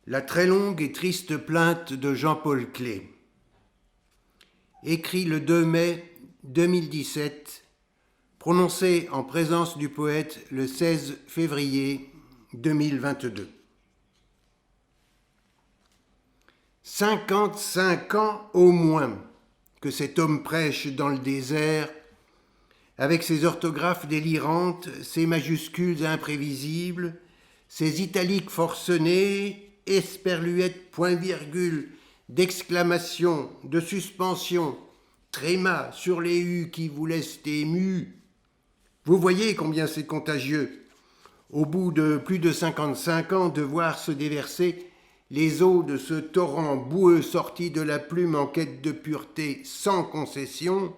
La très longue et triste plainte de Jean-Paul Clé. Écrit le 2 mai 2017, prononcé en présence du poète le 16 février 2022. 55 ans au moins que cet homme prêche dans le désert, avec ses orthographes délirantes, ses majuscules imprévisibles, ses italiques forcenés, esperluettes, point-virgule, d'exclamation, de suspension, trémas sur les U qui vous laissent émus. Vous voyez combien c'est contagieux, au bout de plus de 55 ans, de voir se déverser les eaux de ce torrent boueux sorti de la plume en quête de pureté sans concession.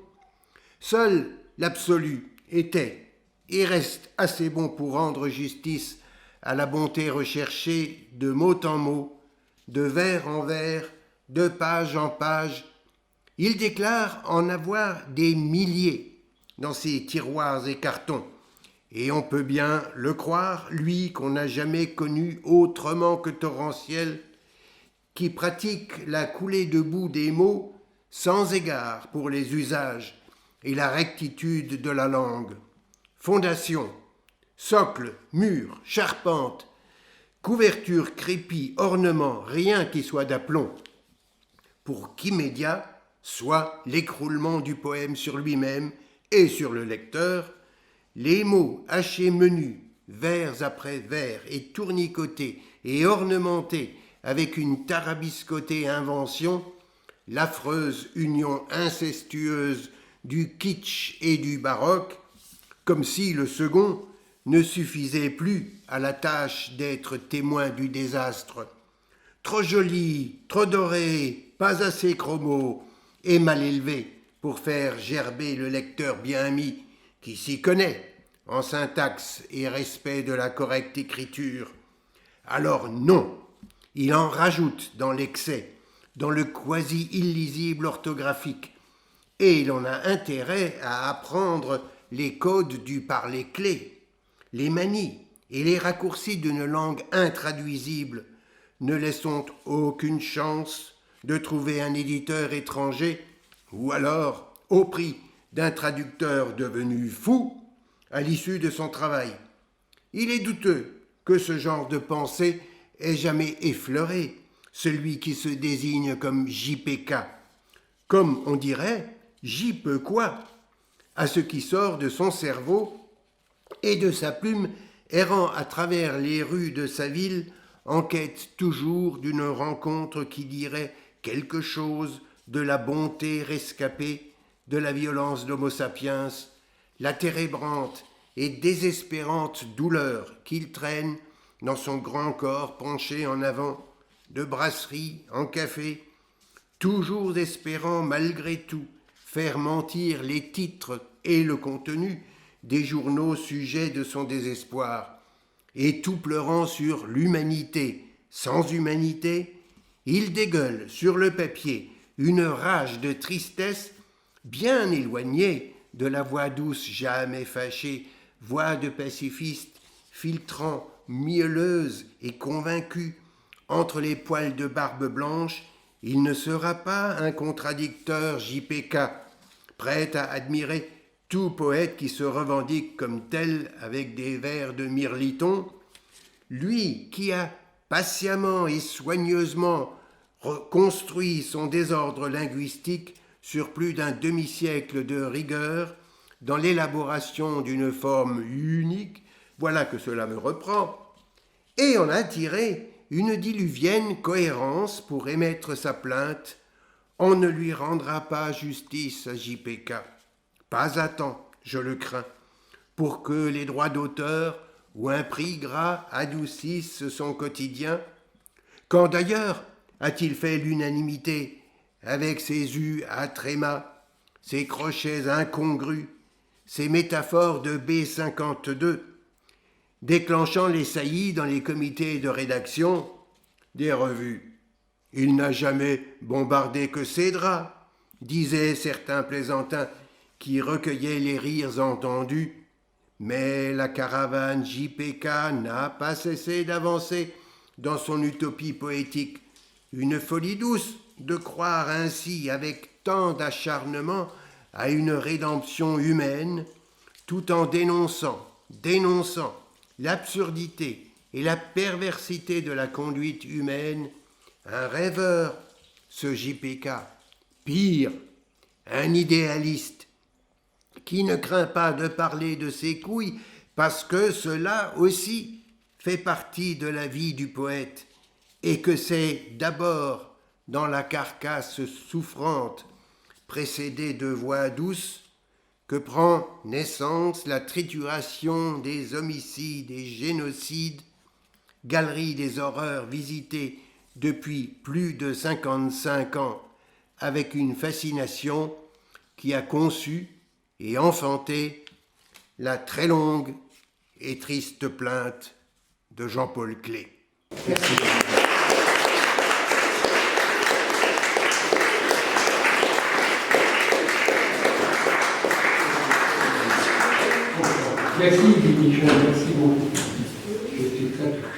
Seul l'absolu était et reste assez bon pour rendre justice à la bonté recherchée de mot en mot, de vers en vers, de page en page. Il déclare en avoir des milliers dans ses tiroirs et cartons. Et on peut bien le croire, lui qu'on n'a jamais connu autrement que torrentiel, qui pratique la coulée debout des mots sans égard pour les usages et la rectitude de la langue. Fondation, socle, mur, charpente, couverture, crépi, ornement, rien qui soit d'aplomb, pour qu'immédiat soit l'écroulement du poème sur lui-même et sur le lecteur, les mots hachés menus, vers après vers, et tournicotés et ornementés avec une tarabiscotée invention, l'affreuse union incestueuse du kitsch et du baroque, comme si le second ne suffisait plus à la tâche d'être témoin du désastre. Trop joli, trop doré, pas assez chromo et mal élevé pour faire gerber le lecteur bien mis qui s'y connaît en syntaxe et respect de la correcte écriture. Alors non, il en rajoute dans l'excès, dans le quasi-illisible orthographique, et il en a intérêt à apprendre les codes du parler clé, les manies et les raccourcis d'une langue intraduisible. Ne laissons aucune chance de trouver un éditeur étranger, ou alors au prix d'un traducteur devenu fou à l'issue de son travail. Il est douteux que ce genre de pensée ait jamais effleuré celui qui se désigne comme JPK. Comme on dirait, j'y peux quoi à ce qui sort de son cerveau et de sa plume errant à travers les rues de sa ville en quête toujours d'une rencontre qui dirait quelque chose de la bonté rescapée, de la violence d'Homo sapiens, la térébrante et désespérante douleur qu'il traîne dans son grand corps penché en avant, de brasserie en café, toujours espérant malgré tout faire mentir les titres et le contenu des journaux sujets de son désespoir, et tout pleurant sur l'humanité. Sans humanité, il dégueule sur le papier une rage de tristesse bien éloignée de la voix douce jamais fâchée, voix de pacifiste filtrant, mielleuse et convaincue. Entre les poils de barbe blanche, il ne sera pas un contradicteur JPK, prêt à admirer tout poète qui se revendique comme tel avec des vers de Mirliton, lui qui a patiemment et soigneusement reconstruit son désordre linguistique sur plus d'un demi-siècle de rigueur dans l'élaboration d'une forme unique, voilà que cela me reprend, et en a tiré une diluvienne cohérence pour émettre sa plainte. On ne lui rendra pas justice à JPK. Pas à temps, je le crains, pour que les droits d'auteur ou un prix gras adoucissent son quotidien. Quand d'ailleurs a-t-il fait l'unanimité avec ses U à tréma, ses crochets incongrus, ses métaphores de B52, déclenchant les saillies dans les comités de rédaction des revues. Il n'a jamais bombardé que ses draps, disaient certains plaisantins qui recueillaient les rires entendus, mais la caravane JPK n'a pas cessé d'avancer dans son utopie poétique. Une folie douce de croire ainsi avec tant d'acharnement à une rédemption humaine, tout en dénonçant l'absurdité et la perversité de la conduite humaine. Un rêveur, ce JPK, pire, un idéaliste, qui ne craint pas de parler de ses couilles parce que cela aussi fait partie de la vie du poète et que c'est d'abord dans la carcasse souffrante précédée de voix douces que prend naissance la trituration des homicides et génocides, galerie des horreurs visitée depuis plus de 55 ans avec une fascination qui a conçu et enfanté la très longue et triste plainte de Jean-Paul Clé. Merci. Merci Michel, merci beaucoup. Je suis très